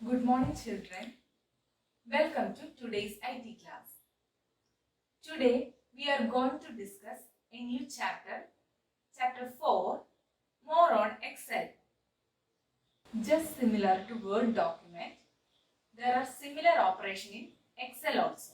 Good morning, children. Welcome to today's IT class. Today, we are going to discuss a new chapter, Chapter 4, More on Excel. Just similar to Word document, there are similar operations in Excel also.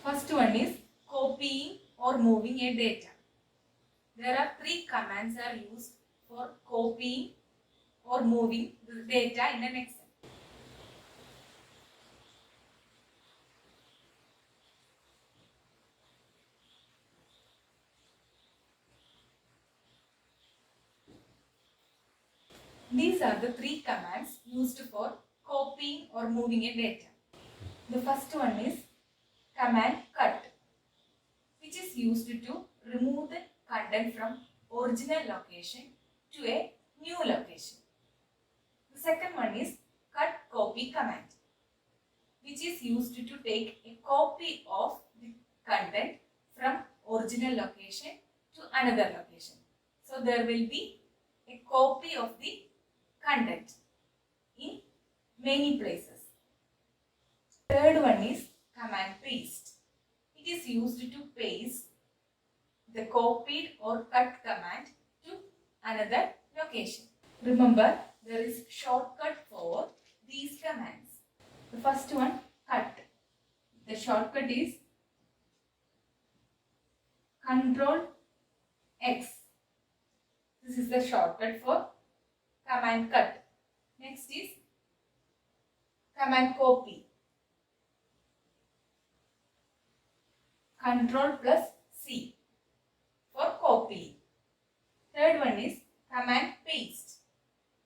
First one is copying or moving a data. There are three commands are used for copying or moving the data in an Excel. These are the three commands used for copying or moving a data. The first one is command cut, which is used to remove the content from original location to a new location. The second one is cut copy command, which is used to take a copy of the content from original location to another location. So there will be a copy of the content in many places. Third one is command paste. It is used to paste the copied or cut command to another location. Remember, there is shortcut for these commands. The first one, cut. The shortcut is Control X. This is the shortcut for command cut. Next is command copy. Control plus C for copy. Third one is command paste.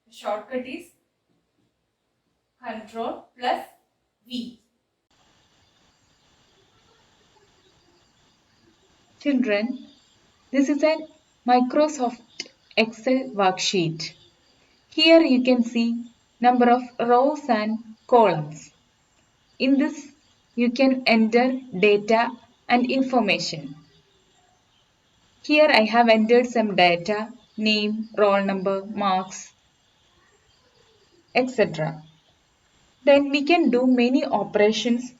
The shortcut is Control plus V. Children, this is a Microsoft Excel worksheet. Here you can see number of rows and columns. In this, you can enter data and information. Here I have entered some data, name, roll number, marks, etc. Then we can do many operations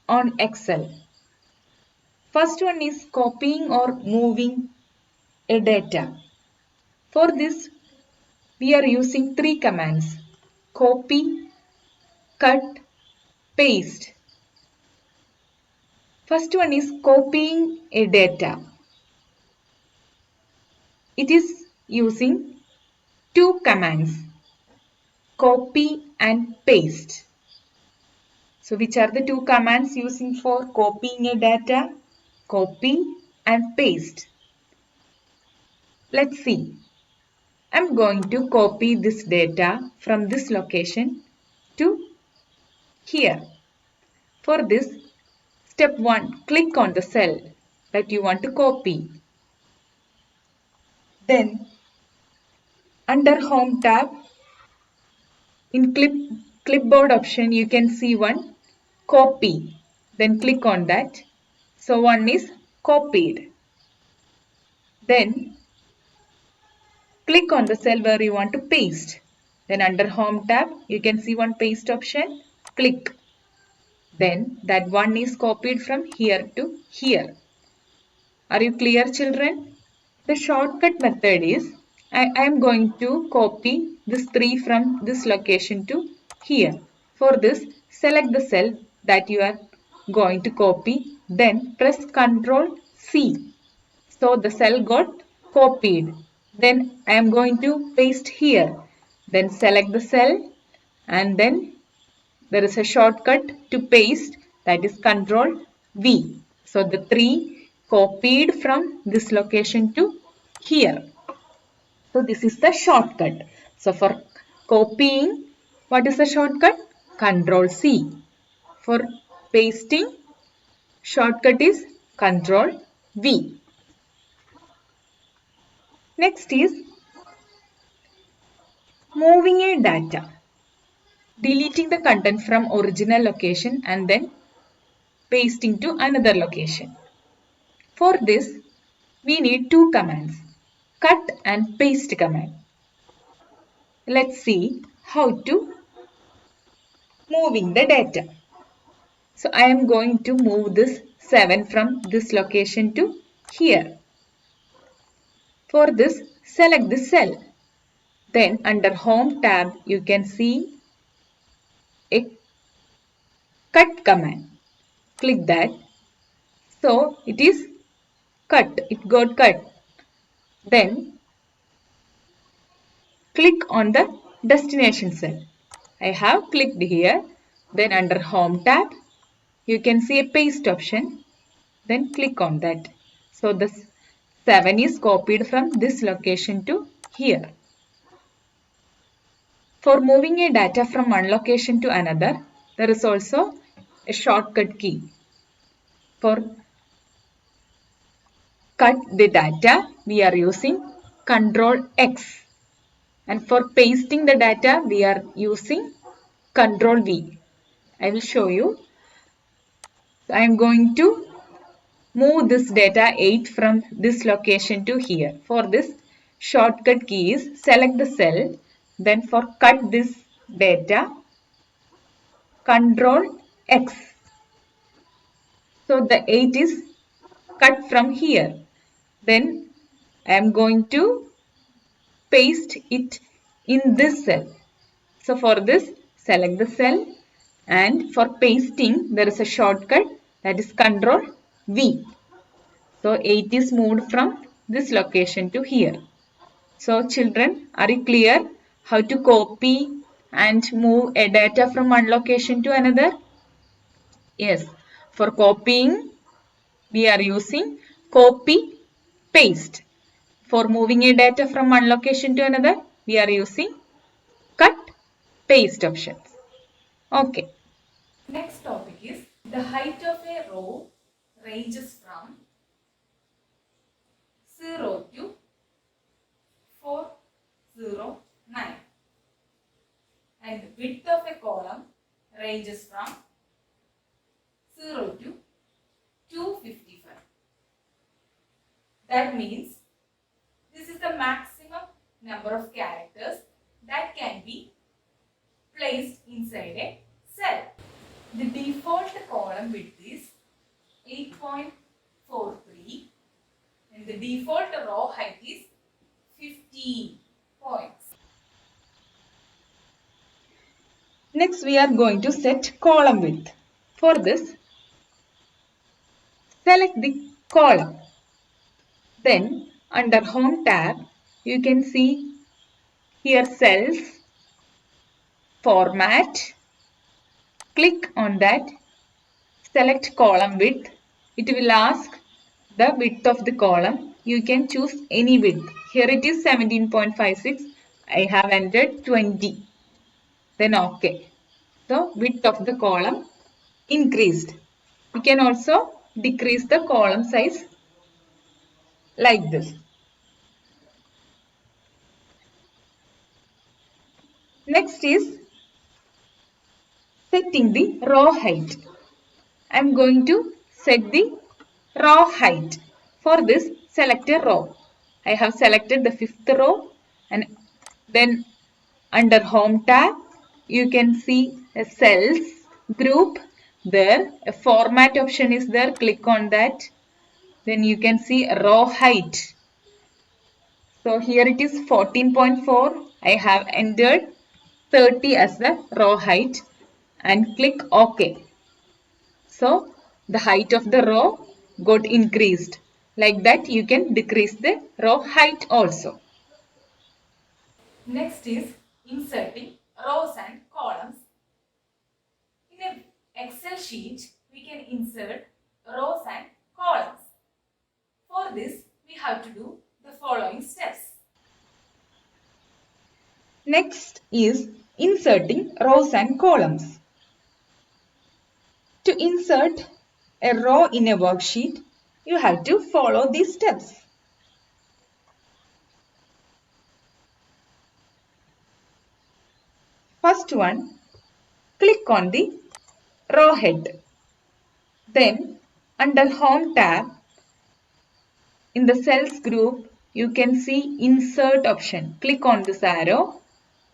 on Excel. First one is copying or moving a data. For this, we are using three commands: copy, cut, paste. First one is copying a data. It is using two commands, copy and paste. So which are the two commands using for copying a data? Copy and paste. Let's see. I'm going to copy this data from this location to here. For this, step 1, click on the cell that you want to copy. Then, under Home tab, in clipboard option, you can see one copy. Then click on that. So one is copied. Then, click on the cell where you want to paste. Then under Home tab, you can see one paste option. Click. Then that one is copied from here to here. Are you clear, children? The shortcut method is I am going to copy this 3 from this location to here. For this, select the cell that you are going to copy, then press Ctrl C. So the cell got copied. Then I am going to paste here. Then select the cell and then there is a shortcut to paste, that is Ctrl V. So the 3 copied from this location to here. So this is the shortcut. So for copying, what is the shortcut? Ctrl C. For pasting, shortcut is Ctrl V. Next is moving a data. Deleting the content from original location and then pasting to another location. For this, we need two commands, cut and paste command. Let's see how to moving the data. So I am going to move this 7 from this location to here. For this, select the cell. Then under Home tab, you can see a cut command. Click that. So it is cut. It got cut. Then click on the destination cell. I have clicked here. Then under Home tab, you can see a paste option. Then click on that. So the 7 is copied from this location to here. For moving a data from one location to another, there is also a shortcut key. For cut the data, we are using Ctrl X. And for pasting the data, we are using Ctrl V. I will show you. I am going to move this data 8 from this location to here. For this, shortcut key is select the cell. Then for cut this data, Ctrl X. So the 8 is cut from here. Then I am going to paste it in this cell. So for this, select the cell, and for pasting there is a shortcut, that is Ctrl V. So 8 is moved from this location to here. So children, are you clear how to copy and move a data from one location to another? Yes, for copying we are using copy paste. For moving a data from one location to another, we are using cut paste options. Okay. Next topic is the height of a row ranges from 0 to 409 and the width of a column ranges from 0 to 255. That means this is the maximum number of characters that can be placed inside a cell. The default column width is 8.43 and the default row height is 15 points. Next we are going to set column width. For this, select the column. Then under Home tab, you can see here cells, format. Click on that. Select column width. It will ask the width of the column. You can choose any width. Here it is 17.56. I have entered 20. Then OK. The width of the column increased. You can also decrease the column size like this. Next is setting the row height. I am going to set the row height. For this, select a row. I have selected the 5th row, and then under Home tab, you can see a cells group there. A format option is there. Click on that. Then you can see row height. So here it is 14.4. I have entered 30 as the row height and click OK. So the height of the row got increased. Like that you can decrease the row height also. Next is inserting rows and columns. In an Excel sheet, we can insert rows and columns. For this, we have to do the following steps. Next is inserting rows and columns. To insert a row in a worksheet, you have to follow these steps. First one, click on the row head. Then under Home tab, in the cells group, you can see insert option. Click on this arrow.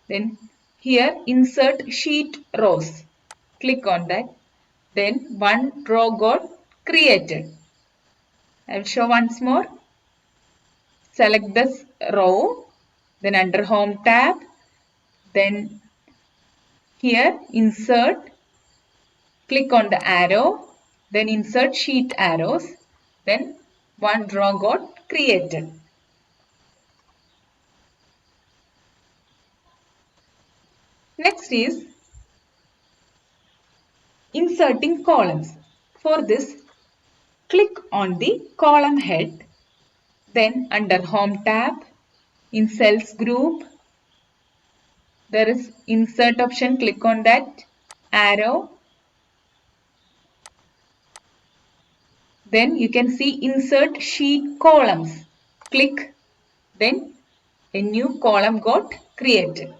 Then here insert sheet rows. Click on that. Then one row got created. I will show once more. Select this row, then under Home tab, then here Insert, click on the arrow, then insert sheet arrows, then one row got created. Next is inserting columns. For this, click on the column head, then under Home tab, in Cells group, there is Insert option, click on that arrow. Then you can see Insert Sheet Columns. Click, then a new column got created.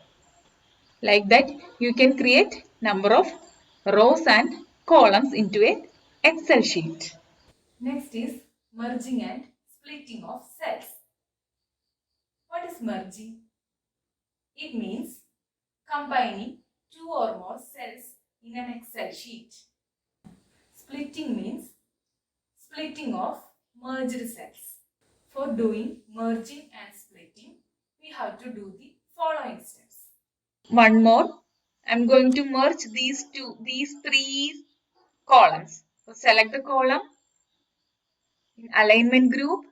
Like that, you can create number of rows and columns into a Excel sheet. Next is merging and splitting of cells. What is merging? It means combining two or more cells in an Excel sheet. Splitting means splitting of merged cells. For doing merging and splitting, we have to do the following steps. One more. I'm going to merge these three columns. So select the column. In alignment group,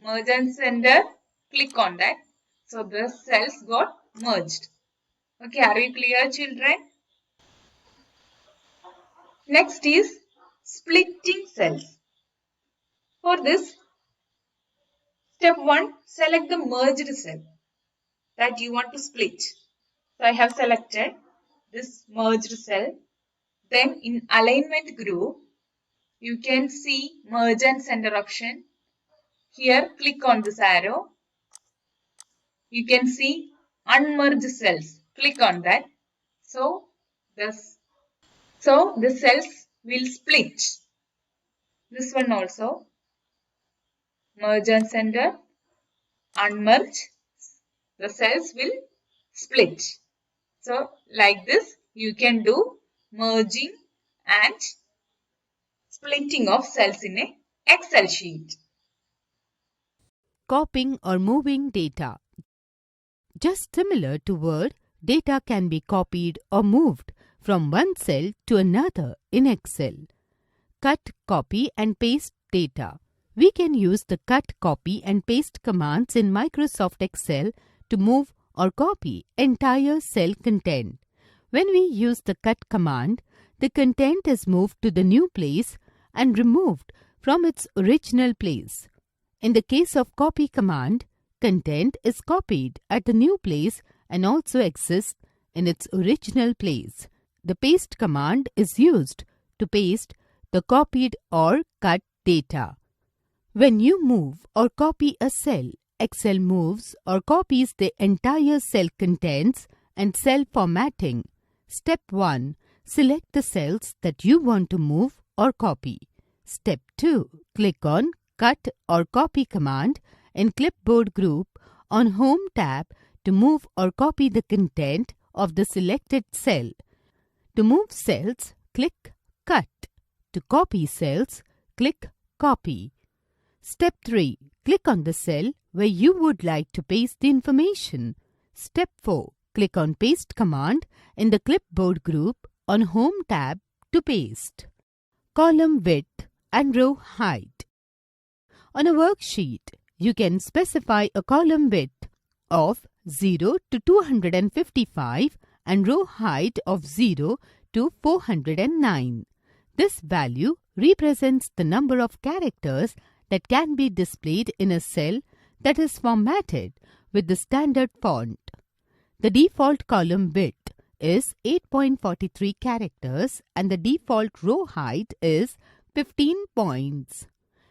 merge and center, click on that. So the cells got merged. Okay, are you clear, children? Next is splitting cells. For this, step 1, select the merged cell that you want to split. So I have selected this merged cell. Then in alignment group, you can see merge and center option. Here, click on this arrow. You can see unmerged cells. Click on that. So the cells will split. This one also. Merge and center. Unmerge. The cells will split. So like this, you can do merging and splitting of cells in a Excel sheet. Copying or moving data. Just similar to Word, data can be copied or moved from one cell to another in Excel. Cut, copy and paste data. We can use the cut, copy and paste commands in Microsoft Excel to move or copy entire cell content. When we use the cut command, the content is moved to the new place and removed from its original place. In the case of copy command, content is copied at the new place and also exists in its original place. The paste command is used to paste the copied or cut data. When you move or copy a cell, Excel moves or copies the entire cell contents and cell formatting. Step 1. Select the cells that you want to move or copy. Step 2. Click on Cut or Copy command in Clipboard group on Home tab to move or copy the content of the selected cell. To move cells, click Cut. To copy cells, click Copy. Step 3. Click on the cell where you would like to paste the information. Step 4. Click on Paste command in the Clipboard group on Home tab to paste. Column width and row height. On a worksheet, you can specify a column width of 0 to 255 and row height of 0 to 409. This value represents the number of characters that can be displayed in a cell that is formatted with the standard font. The default column width is 8.43 characters and the default row height is 15 points.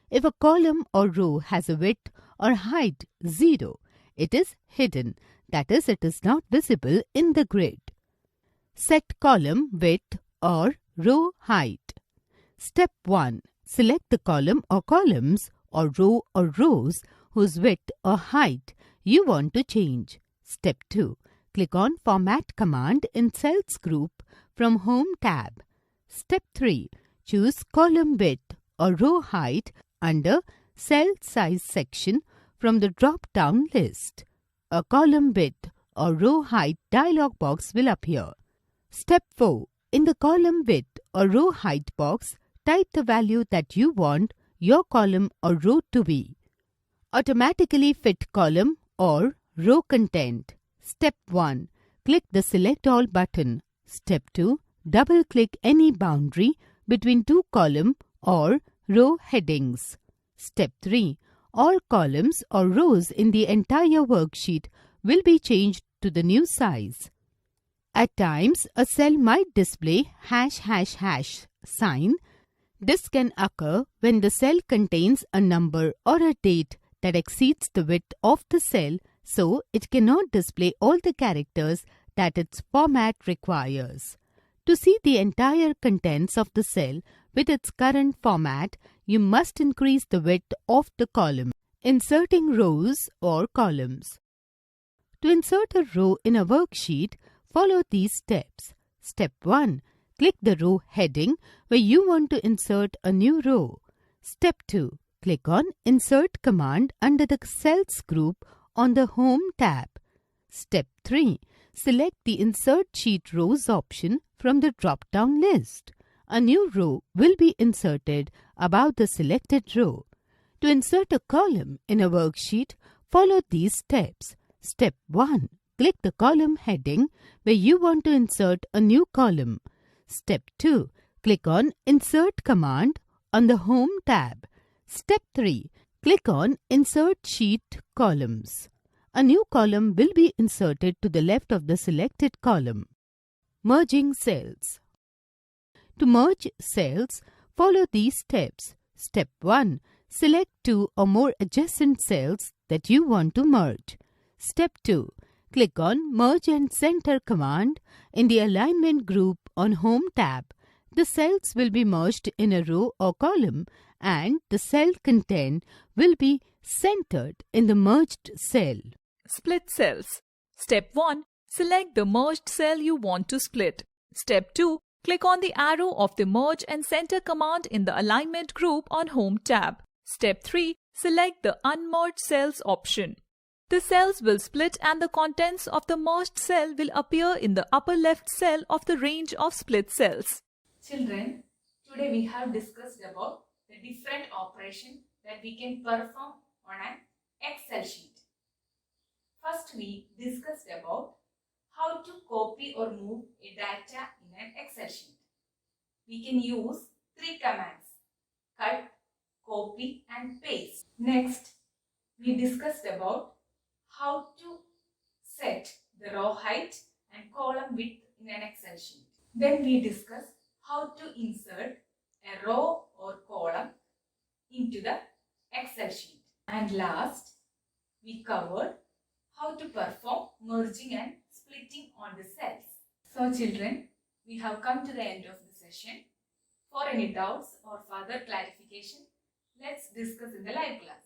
If a column or row has a width or height 0, it is hidden, that is, it is not visible in the grid. Set column width or row height. Step 1. Select the column or columns or row or rows whose width or height you want to change. Step 2. Click on Format command in Cells group from Home tab. Step 3. Choose column width or row height under Cell Size section from the drop-down list. A column width or row height dialog box will appear. Step 4. In the column width or row height box, type the value that you want your column or row to be. Automatically fit column or row content. Step 1. Click the Select All button. Step 2. Double-click any boundary between two column or row headings. Step 3. All columns or rows in the entire worksheet will be changed to the new size. At times, a cell might display ### sign. This can occur when the cell contains a number or a date that exceeds the width of the cell, so it cannot display all the characters that its format requires. To see the entire contents of the cell with its current format, you must increase the width of the column. Inserting rows or columns. To insert a row in a worksheet, follow these steps. Step 1. Click the row heading where you want to insert a new row. Step 2. Click on Insert command under the Cells group on the Home tab. Step 3. Select the Insert Sheet Rows option from the drop-down list. A new row will be inserted above the selected row. To insert a column in a worksheet, follow these steps. Step 1. Click the column heading where you want to insert a new column. Step 2. Click on Insert command on the Home tab. Step 3. Click on Insert Sheet Columns. A new column will be inserted to the left of the selected column. Merging cells. To merge cells, follow these steps. Step 1. Select two or more adjacent cells that you want to merge. Step 2. Click on Merge and Center command in the Alignment group on Home tab. The cells will be merged in a row or column and the cell content will be centered in the merged cell. Split cells. Step 1. Select the merged cell you want to split. Step 2. Click on the arrow of the Merge and Center command in the Alignment group on Home tab. Step 3. Select the Unmerged Cells option. The cells will split and the contents of the merged cell will appear in the upper left cell of the range of split cells. Children, today we have discussed about the different operations that we can perform on an Excel sheet. First, we discussed about how to copy or move a data in an Excel sheet. We can use three commands: cut, copy and paste. Next, we discussed about how to set the row height and column width in an Excel sheet. Then we discussed how to insert a row or column into the Excel sheet. And last, we covered how to perform merging and splitting on the cells. So children, we have come to the end of the session. For any doubts or further clarification, let's discuss in the live class.